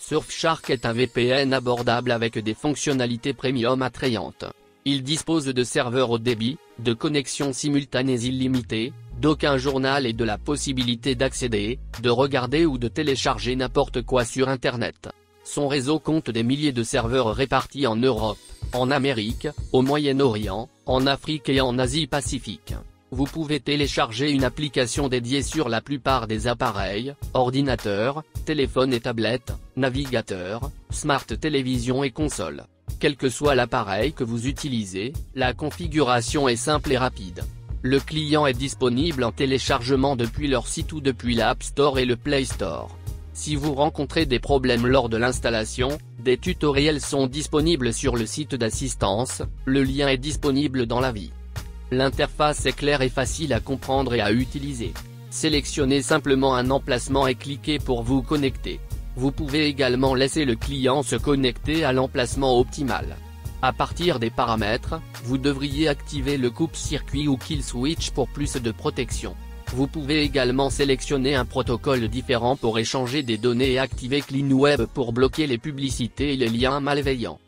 Surfshark est un VPN abordable avec des fonctionnalités premium attrayantes. Il dispose de serveurs haut débit, de connexions simultanées illimitées, d'aucun journal et de la possibilité d'accéder, de regarder ou de télécharger n'importe quoi sur Internet. Son réseau compte des milliers de serveurs répartis en Europe, en Amérique, au Moyen-Orient, en Afrique et en Asie-Pacifique. Vous pouvez télécharger une application dédiée sur la plupart des appareils, ordinateurs, téléphones et tablettes, navigateurs, smart télévision et consoles. Quel que soit l'appareil que vous utilisez, la configuration est simple et rapide. Le client est disponible en téléchargement depuis leur site ou depuis l'App Store et le Play Store. Si vous rencontrez des problèmes lors de l'installation, des tutoriels sont disponibles sur le site d'assistance, le lien est disponible dans l'avis. L'interface est claire et facile à comprendre et à utiliser. Sélectionnez simplement un emplacement et cliquez pour vous connecter. Vous pouvez également laisser le client se connecter à l'emplacement optimal. À partir des paramètres, vous devriez activer le coupe-circuit ou kill switch pour plus de protection. Vous pouvez également sélectionner un protocole différent pour échanger des données et activer Clean Web pour bloquer les publicités et les liens malveillants.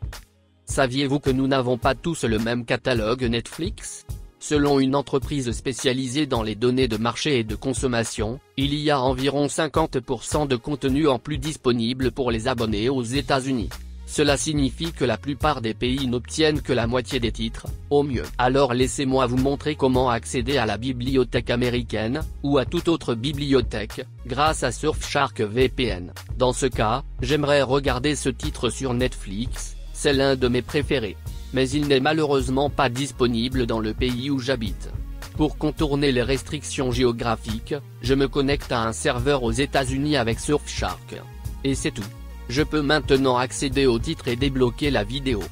Saviez-vous que nous n'avons pas tous le même catalogue Netflix ? Selon une entreprise spécialisée dans les données de marché et de consommation, il y a environ 50% de contenu en plus disponible pour les abonnés aux États-Unis. Cela signifie que la plupart des pays n'obtiennent que la moitié des titres, au mieux. Alors laissez-moi vous montrer comment accéder à la bibliothèque américaine, ou à toute autre bibliothèque, grâce à Surfshark VPN. Dans ce cas, j'aimerais regarder ce titre sur Netflix, c'est l'un de mes préférés. Mais il n'est malheureusement pas disponible dans le pays où j'habite. Pour contourner les restrictions géographiques, je me connecte à un serveur aux États-Unis avec Surfshark. Et c'est tout. Je peux maintenant accéder au titre et débloquer la vidéo.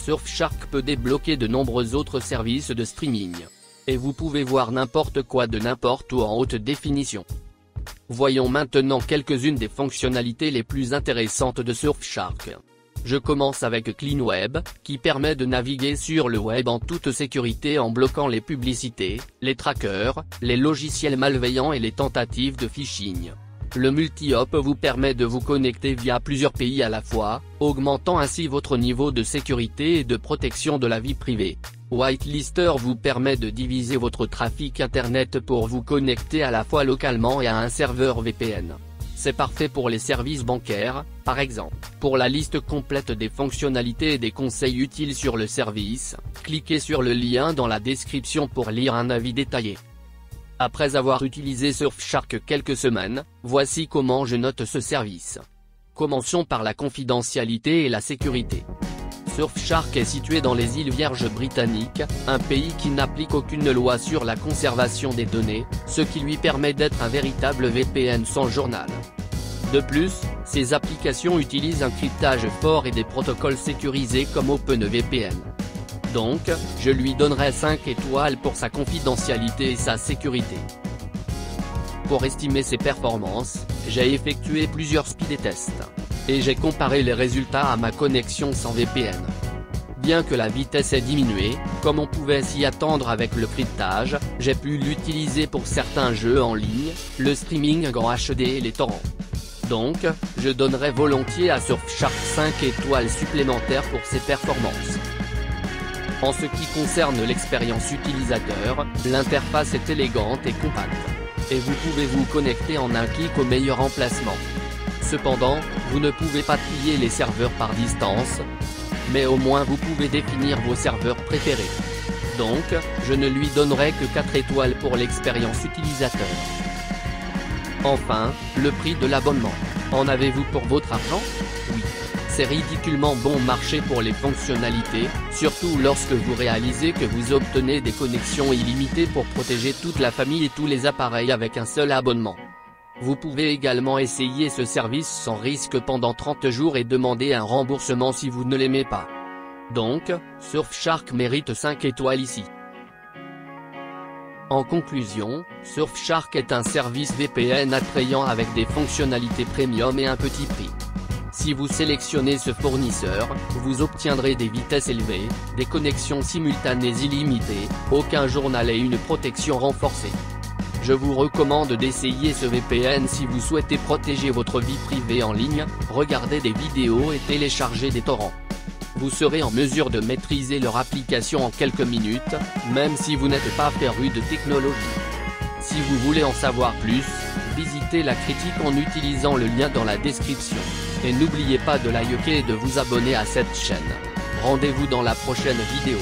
Surfshark peut débloquer de nombreux autres services de streaming. Et vous pouvez voir n'importe quoi de n'importe où en haute définition. Voyons maintenant quelques-unes des fonctionnalités les plus intéressantes de Surfshark. Je commence avec Clean Web, qui permet de naviguer sur le web en toute sécurité en bloquant les publicités, les trackers, les logiciels malveillants et les tentatives de phishing. Le multi-hop vous permet de vous connecter via plusieurs pays à la fois, augmentant ainsi votre niveau de sécurité et de protection de la vie privée. Whitelister vous permet de diviser votre trafic Internet pour vous connecter à la fois localement et à un serveur VPN. C'est parfait pour les services bancaires, par exemple. Pour la liste complète des fonctionnalités et des conseils utiles sur le service, cliquez sur le lien dans la description pour lire un avis détaillé. Après avoir utilisé Surfshark quelques semaines, voici comment je note ce service. Commençons par la confidentialité et la sécurité. Surfshark est situé dans les îles Vierges britanniques, un pays qui n'applique aucune loi sur la conservation des données, ce qui lui permet d'être un véritable VPN sans journal. De plus, ces applications utilisent un cryptage fort et des protocoles sécurisés comme OpenVPN. Donc, je lui donnerai 5 étoiles pour sa confidentialité et sa sécurité. Pour estimer ses performances, j'ai effectué plusieurs speed tests. Et j'ai comparé les résultats à ma connexion sans VPN. Bien que la vitesse ait diminué, comme on pouvait s'y attendre avec le cryptage, j'ai pu l'utiliser pour certains jeux en ligne, le streaming en HD et les torrents. Donc, je donnerais volontiers à Surfshark 5 étoiles supplémentaires pour ses performances. En ce qui concerne l'expérience utilisateur, l'interface est élégante et compacte. Et vous pouvez vous connecter en un clic au meilleur emplacement. Cependant, vous ne pouvez pas trier les serveurs par distance, mais au moins vous pouvez définir vos serveurs préférés. Donc, je ne lui donnerai que 4 étoiles pour l'expérience utilisateur. Enfin, le prix de l'abonnement. En avez-vous pour votre argent? Oui. C'est ridiculement bon marché pour les fonctionnalités, surtout lorsque vous réalisez que vous obtenez des connexions illimitées pour protéger toute la famille et tous les appareils avec un seul abonnement. Vous pouvez également essayer ce service sans risque pendant 30 jours et demander un remboursement si vous ne l'aimez pas. Donc, Surfshark mérite 5 étoiles ici. En conclusion, Surfshark est un service VPN attrayant avec des fonctionnalités premium et un petit prix. Si vous sélectionnez ce fournisseur, vous obtiendrez des vitesses élevées, des connexions simultanées illimitées, aucun journal et une protection renforcée. Je vous recommande d'essayer ce VPN si vous souhaitez protéger votre vie privée en ligne, regarder des vidéos et télécharger des torrents. Vous serez en mesure de maîtriser leur application en quelques minutes, même si vous n'êtes pas féru de technologie. Si vous voulez en savoir plus, visitez la critique en utilisant le lien dans la description. Et n'oubliez pas de liker et de vous abonner à cette chaîne. Rendez-vous dans la prochaine vidéo.